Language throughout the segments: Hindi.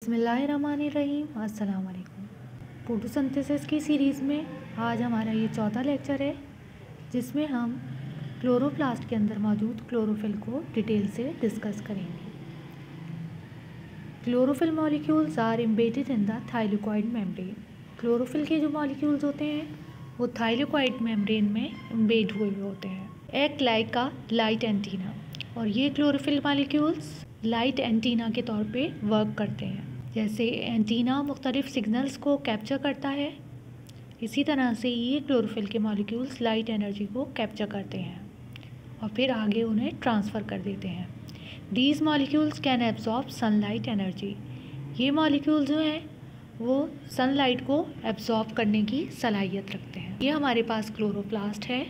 बिस्मिल्लाहिर्रहमानिर्रहीम। अस्सलाम वालेकुम। फोटोसिंथेसिस की सीरीज़ में आज हमारा ये चौथा लेक्चर है, जिसमें हम क्लोरोप्लास्ट के अंदर मौजूद क्लोरोफिल को डिटेल से डिस्कस करेंगे। Chlorophyll molecules are embedded in the thylakoid membrane. Chlorophyll के जो मॉलिक्यूल्स होते हैं वो थाइलेकोइड मेम्ब्रेन में एम्बेड हुए होते हैं, एक्ट लाइक अ लाइट एंटीना। और ये क्लोरोफिल मॉलिक्यूल्स लाइट एंटीना के तौर पे वर्क करते हैं। जैसे एंटीना मुख्तलिफ सिग्नल्स को कैप्चर करता है, इसी तरह से ये क्लोरोफिल के मॉलिक्यूल्स लाइट एनर्जी को कैप्चर करते हैं और फिर आगे उन्हें ट्रांसफ़र कर देते हैं। These molecules can absorb sunlight energy. ये मॉलिक्यूल्स जो हैं वो सनलाइट को एब्जॉर्ब करने की सलाहियत रखते हैं। ये हमारे पास क्लोरोप्लास्ट है।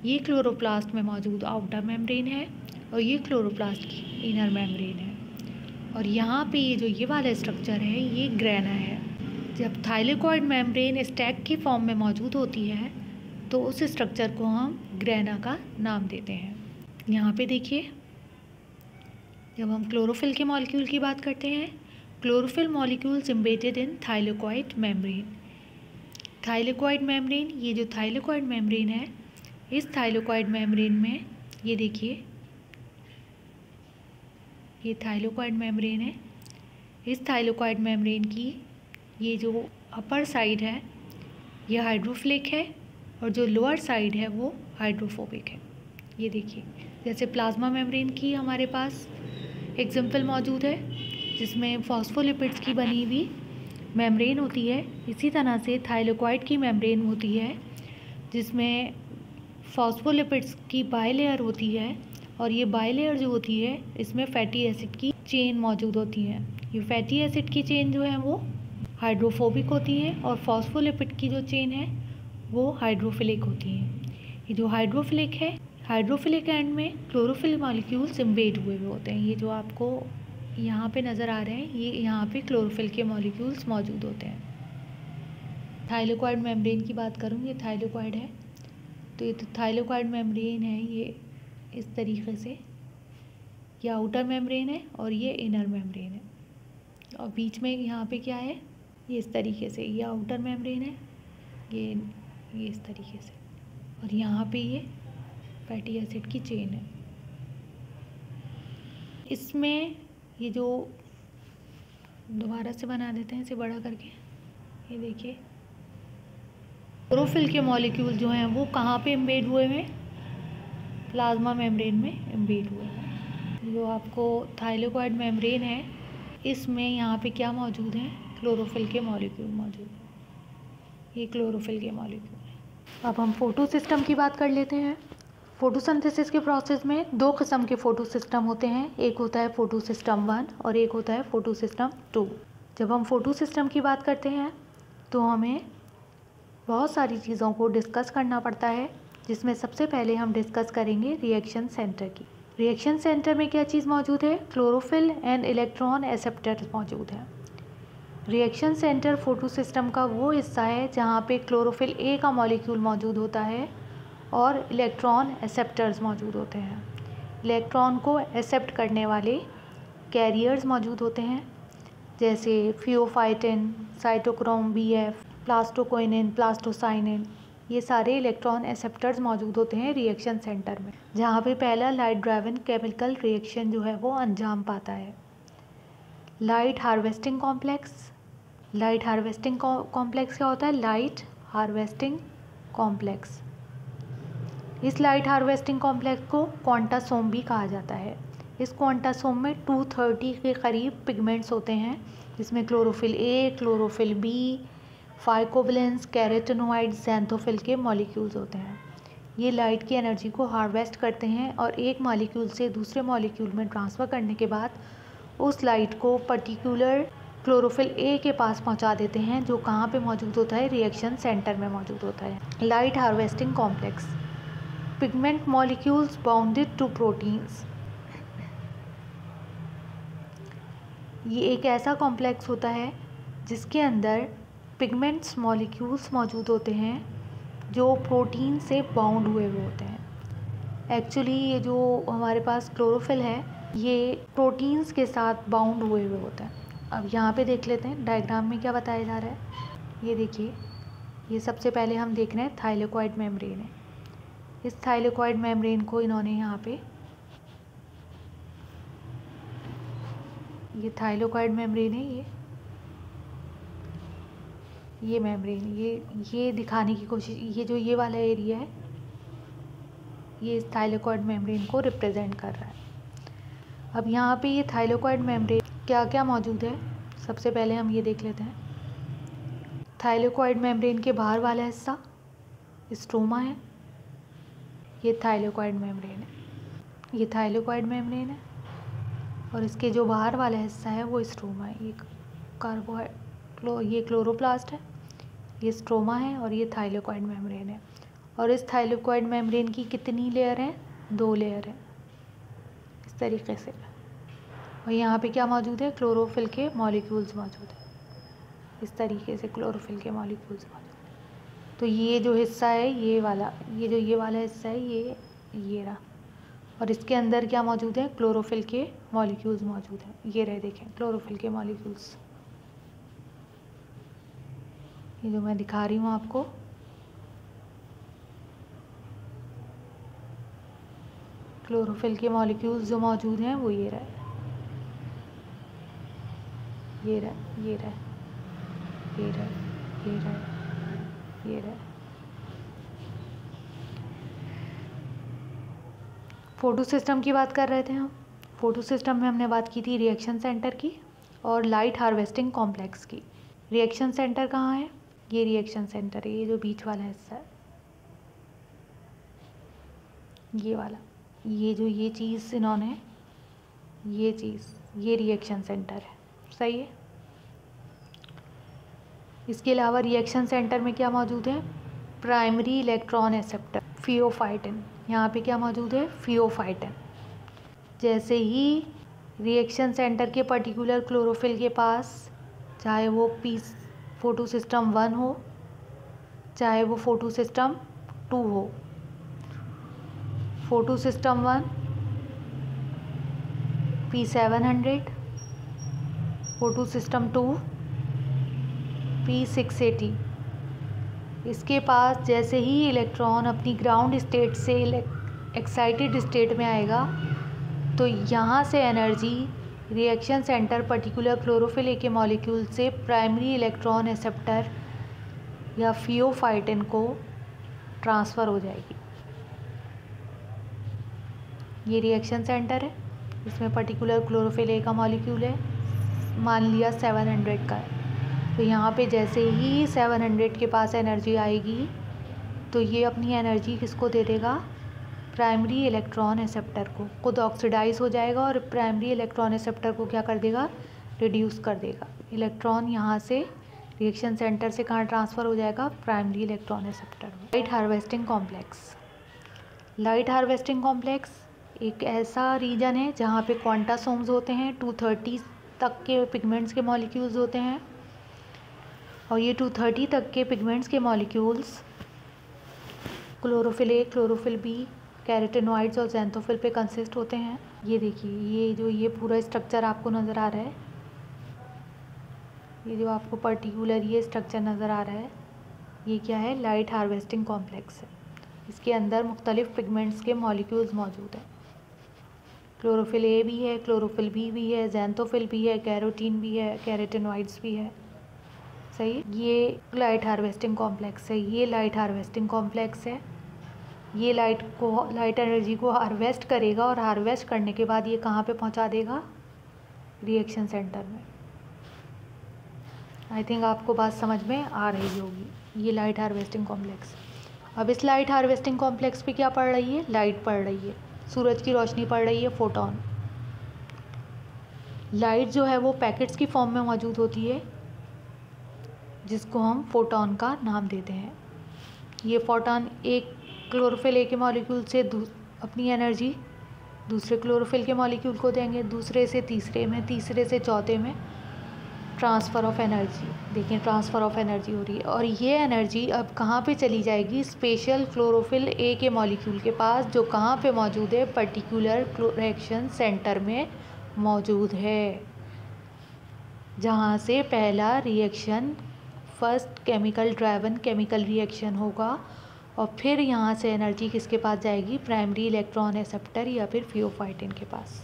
ये क्लोरोप्लास्ट में मौजूद आउटर मेम्ब्रेन है और ये क्लोरोप्लास्ट की इनर मेम्ब्रेन है। और यहाँ पे ये जो ये वाला स्ट्रक्चर है ये ग्रेना है। जब थाइलेकोइड मेम्ब्रेन स्टैक की फॉर्म में मौजूद होती है तो उस स्ट्रक्चर को हम ग्रेना का नाम देते हैं। यहाँ पे देखिए, जब हम क्लोरोफिल के मॉलिक्यूल की बात करते हैं, chlorophyll molecules embedded in thylakoid membrane. Thylakoid membrane, ये जो थाइलेकोइड मेम्ब्रेन है, इस थाइलेकोइड मेम्ब्रेन में ये देखिए, ये थाइलेकोइड मेम्ब्रेन है। इस थाइलेकोइड मेम्ब्रेन की ये जो अपर साइड है ये हाइड्रोफिलिक है और जो लोअर साइड है वो हाइड्रोफोबिक है। ये देखिए, जैसे प्लाज्मा मेम्ब्रेन की हमारे पास एग्जाम्पल मौजूद है जिसमें फॉस्फोलिपिड्स की बनी हुई मेम्ब्रेन होती है, इसी तरह से थाइलेकोइड की मेम्ब्रेन होती है जिसमें फॉस्फोलिपिड्स की बाइलेयर होती है और ये बाइलेयर जो होती है इसमें फैटी एसिड की चेन मौजूद होती हैं। ये फैटी एसिड की चेन जो है वो हाइड्रोफोबिक होती है और फॉस्फोलिपिड की जो चेन है वो हाइड्रोफिलिक होती है। ये जो हाइड्रोफिलिक है, हाइड्रोफिलिक एंड में क्लोरोफिल मॉलिक्यूल्स एम्बेड हुए होते हैं। ये जो आपको यहाँ पे नज़र आ रहे हैं, ये यहाँ पे क्लोरोफिल के मॉलिक्यूल्स मौजूद होते हैं। थाइलेकोइड मेम्ब्रेन की बात करूँ, ये थाइलेकोइड है, तो ये थाइलेकोइड मेम्ब्रेन है, ये इस तरीके से, ये आउटर मेम्ब्रेन है और ये इनर मेम्ब्रेन है। और बीच में यहाँ पे क्या है, ये इस तरीके से, ये आउटर मेम्ब्रेन है, ये इस तरीके से, और यहाँ पे ये फैटी एसिड की चेन है। इसमें ये जो दोबारा से बना देते हैं इसे बड़ा करके, ये देखिए, क्लोरोफिल के मॉलिक्यूल जो हैं वो कहाँ पे एम्बेड हुए हैं, प्लाज्मा मेम्ब्रेन में एम्बेड हुए हैं। जो आपको थाइलेकोइड मेम्ब्रेन है इसमें यहाँ पे क्या मौजूद है, क्लोरोफिल के मॉलिक्यूल मौजूद है। ये क्लोरोफिल के मॉलिक्यूल है। अब हम फोटो सिस्टम की बात कर लेते हैं। फोटोसिंथेसिस के प्रोसेस में दो किस्म के फोटो सिस्टम होते हैं, एक होता है फोटो सिस्टम 1 और एक होता है फोटो सिस्टम 2। जब हम फोटो सिस्टम की बात करते हैं तो हमें बहुत सारी चीज़ों को डिस्कस करना पड़ता है, जिसमें सबसे पहले हम डिस्कस करेंगे रिएक्शन सेंटर की। रिएक्शन सेंटर में क्या चीज़ मौजूद है, क्लोरोफिल एंड इलेक्ट्रॉन एक्सेप्टर्स मौजूद हैं। रिएक्शन सेंटर फोटो सिस्टम का वो हिस्सा है जहाँ पे क्लोरोफिल ए का मॉलिक्यूल मौजूद होता है और इलेक्ट्रॉन एक्सेप्टर्स मौजूद होते हैं। इलेक्ट्रॉन को एक्सेप्ट करने वाले कैरियर्स मौजूद होते हैं, जैसे फियोफाइटिन, साइटोक्रोम BF, प्लास्टोक्विनिन, प्लास्टोसाइनिन, ये सारे इलेक्ट्रॉन एक्सेप्टर्स मौजूद होते हैं रिएक्शन सेंटर में, जहाँ पे पहला लाइट ड्राइवन केमिकल रिएक्शन जो है वो अंजाम पाता है। Light harvesting complex. Light harvesting complex क्या होता है, लाइट हार्वेस्टिंग कॉम्प्लेक्स। इस लाइट हार्वेस्टिंग कॉम्प्लेक्स को क्वांटासोम भी कहा जाता है। इस क्वांटासोम में 230 के करीब पिगमेंट्स होते हैं, जिसमें chlorophyll A, chlorophyll B, फाइकोवलेंस, carotenoid, xanthophyll के मॉलिक्यूल्स होते हैं। ये लाइट की एनर्जी को हार्वेस्ट करते हैं और एक मॉलिक्यूल से दूसरे मॉलिक्यूल में ट्रांसफ़र करने के बाद उस लाइट को पर्टिकुलर क्लोरोफिल ए के पास पहुंचा देते हैं, जो कहाँ पे मौजूद होता है, रिएक्शन सेंटर में मौजूद होता है। Light harvesting complex. Pigment molecules bounded to proteins. ये एक ऐसा कॉम्प्लेक्स होता है जिसके अंदर पिगमेंट्स मॉलिक्यूल्स मौजूद होते हैं जो प्रोटीन से बाउंड हुए होते हैं। एक्चुअली ये जो हमारे पास क्लोरोफिल है ये प्रोटीन्स के साथ बाउंड हुए होता है। अब यहाँ पे देख लेते हैं डायग्राम में क्या बताया जा रहा है। ये देखिए, ये सबसे पहले हम देख रहे हैं थाइलेकोइड मेम्ब्रेन है। इस थाइलेकोइड मेम्ब्रेन को इन्होंने यहाँ पे, ये थाइलेकोइड मेम्ब्रेन है, ये मेम्ब्रेन, ये दिखाने की कोशिश, ये जो ये वाला एरिया है ये इस थाइलेकोइड मेम्ब्रेन को रिप्रेजेंट कर रहा है। अब यहाँ पे ये थाइलेकोइड मेम्ब्रेन क्या क्या मौजूद है, सबसे पहले हम ये देख लेते हैं। थाइलेकोइड मेम्ब्रेन के बाहर वाला हिस्सा स्ट्रोमा है, ये थाइलेकोइड मेम्ब्रेन है, ये थाइलेकोइड मेम्ब्रेन है, और इसके जो बाहर वाला हिस्सा है वो स्ट्रोमा है। ये क्लोरोप्लास्ट है, ये स्ट्रोमा है, और ये थाइलेकोइड मेम्ब्रेन है। और इस थाइलेकोइड मेम्ब्रेन की कितनी लेयर हैं, 2 लेयर हैं इस तरीके से। और यहाँ पे क्या मौजूद है, क्लोरोफिल के मॉलिक्यूल्स मौजूद है, इस तरीके से क्लोरोफिल के मॉलिक्यूल्स मौजूद है। तो ये जो हिस्सा है ये वाला हिस्सा है, ये रहा, और इसके अंदर क्या मौजूद है, क्लोरोफिल के मॉलिक्यूल्स मौजूद हैं। ये रहे, देखें क्लोरोफिल के मॉलिक्यूल्स, ये जो मैं दिखा रही हूँ आपको, क्लोरोफिल के मॉलिक्यूल्स जो मौजूद हैं वो ये रहे, ये रहे, ये रहे, ये रहे, ये रहे, ये रहे। फोटो सिस्टम की बात कर रहे थे हम। फोटो सिस्टम में हमने बात की थी रिएक्शन सेंटर की और लाइट हार्वेस्टिंग कॉम्प्लेक्स की। रिएक्शन सेंटर कहाँ है, ये रिएक्शन सेंटर है, ये जो बीच वाला हिस्सा है, ये वाला, ये चीज़ इन्होंने, ये चीज़, ये रिएक्शन सेंटर है, सही है। इसके अलावा रिएक्शन सेंटर में क्या मौजूद है, प्राइमरी इलेक्ट्रॉन एक्सेप्टर फियोफाइटिन, यहाँ पे क्या मौजूद है, फियोफाइटिन। जैसे ही रिएक्शन सेंटर के पर्टिकुलर क्लोरोफिल के पास, चाहे वो फोटो सिस्टम 1 हो, चाहे वो फोटो सिस्टम 2 हो, photo system 1 P700, photo system 2 P680। इसके पास जैसे ही इलेक्ट्रॉन अपनी ग्राउंड स्टेट से एक्साइटेड स्टेट में आएगा तो यहाँ से energy reaction centre particular chlorophyll a के मॉलिक्यूल से प्राइमरी इलेक्ट्रॉन एक्सेप्टर या फियोफाइटिन को ट्रांसफ़र हो जाएगी। ये रिएक्शन सेंटर है, इसमें पर्टिकुलर क्लोरोफिल ए का मॉलिक्यूल है, मान लिया 700 का है। तो यहाँ पे जैसे ही 700 के पास एनर्जी आएगी तो ये अपनी एनर्जी किसको दे देगा, प्राइमरी इलेक्ट्रॉन एक्सेप्टर को। खुद ऑक्सीडाइज हो जाएगा और प्राइमरी इलेक्ट्रॉन एक्सेप्टर को क्या कर देगा, रिड्यूस कर देगा। इलेक्ट्रॉन यहाँ से रिएक्शन सेंटर से कहाँ ट्रांसफ़र हो जाएगा, प्राइमरी इलेक्ट्रॉन एक्सेप्टर में। Light harvesting complex, light harvesting complex एक ऐसा रीजन है जहाँ पे क्वांटासोम्स होते हैं, 230 तक के पिगमेंट्स के मॉलिक्यूल्स होते हैं, और ये 230 तक के पिगमेंट्स के molecules chlorophyll A, chlorophyll B, carotenoids और ज़ैंथोफिल पे कंसिस्ट होते हैं। ये देखिए, ये पूरा स्ट्रक्चर आपको नज़र आ रहा है, ये जो आपको पर्टिकुलर ये स्ट्रक्चर नज़र आ रहा है, ये क्या है, लाइट हार्वेस्टिंग कॉम्प्लेक्स है। इसके अंदर मुख्तलिफ पिगमेंट्स के मॉलिक्यूल्स मौजूद हैं। क्लोरोफिल ए भी है, क्लोरोफिल बी भी है, ज़ैंथोफिल भी है, कैरोटीन भी है, कैरोटीनॉइड्स भी है, सही। ये लाइट हार्वेस्टिंग कॉम्प्लेक्स है, ये लाइट हार्वेस्टिंग कॉम्प्लेक्स है। ये लाइट एनर्जी को हार्वेस्ट करेगा और हार्वेस्ट करने के बाद ये कहाँ पे पहुँचा देगा, रिएक्शन सेंटर में। आई थिंक आपको बात समझ में आ रही होगी। ये लाइट हार्वेस्टिंग कॉम्प्लेक्स। अब इस लाइट हार्वेस्टिंग कॉम्प्लेक्स पे क्या पड़ रही है, लाइट पड़ रही है, सूरज की रोशनी पड़ रही है, फोटोन। लाइट जो है वो पैकेट्स की फॉर्म में मौजूद होती है जिसको हम फोटोन का नाम देते हैं। ये फोटोन एक क्लोरोफिल ए के मॉलिक्यूल से अपनी एनर्जी दूसरे क्लोरोफिल के मॉलिक्यूल को देंगे, दूसरे से तीसरे में, तीसरे से चौथे में ट्रांसफ़र ऑफ एनर्जी। देखिए ट्रांसफ़र ऑफ एनर्जी हो रही है, और ये एनर्जी अब कहाँ पे चली जाएगी, स्पेशल क्लोरोफिल ए के मॉलिक्यूल के पास, जो कहाँ पे मौजूद है, पर्टिकुलर रिएक्शन सेंटर में मौजूद है। जहाँ से पहला reaction first chemical driven chemical reaction होगा और फिर यहाँ से एनर्जी किसके पास जाएगी, प्राइमरी इलेक्ट्रॉन एक्सेप्टर या फिर फियोफाइटिन के पास।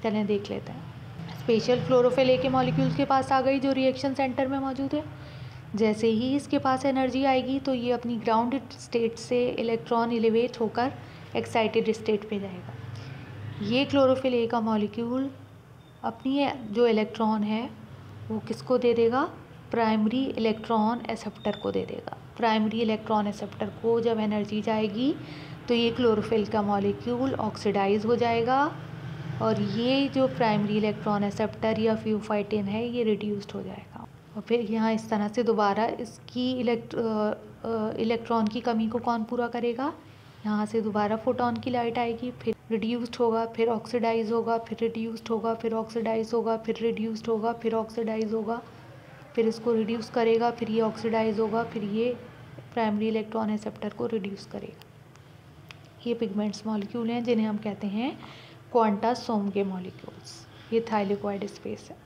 चलें देख लेते हैं। स्पेशल क्लोरोफिल ए के मॉलिक्यूल्स के पास आ गई जो रिएक्शन सेंटर में मौजूद है। जैसे ही इसके पास एनर्जी आएगी तो ये अपनी ग्राउंड स्टेट से इलेक्ट्रॉन एलिवेट होकर एक्साइटेड स्टेट पे जाएगा। ये क्लोरोफिल ए का मॉलिक्यूल अपनी जो इलेक्ट्रॉन है वो किसको दे देगा, प्राइमरी इलेक्ट्रॉन एक्सेप्टर को दे देगा। प्राइमरी इलेक्ट्रॉन एक्सेप्टर को जब एनर्जी जाएगी तो ये क्लोरोफिल का मॉलिक्यूल ऑक्सीडाइज हो जाएगा और ये जो प्राइमरी इलेक्ट्रॉन एक्सेप्टर या फियोफाइटिन है ये रिड्यूस्ड हो जाएगा। और फिर यहाँ इस तरह से दोबारा इसकी इलेक्ट्रॉन की कमी को कौन पूरा करेगा, यहाँ से दोबारा फोटोन की लाइट आएगी, फिर रिड्यूस्ड होगा, फिर ऑक्सीडाइज होगा, फिर रिड्यूस्ड होगा, फिर ऑक्सीडाइज होगा, फिर रिड्यूस्ड होगा, फिर ऑक्सीडाइज होगा, फिर इसको रिड्यूस करेगा, फिर ये ऑक्सीडाइज होगा, फिर ये प्राइमरी इलेक्ट्रॉन एक्सेप्टर को रिड्यूस करेगा। ये पिगमेंट्स मॉलिक्यूल हैं जिन्हें हम कहते हैं क्वांटासोम के मॉलिक्यूल्स। ये थाइलेकोइड स्पेस है।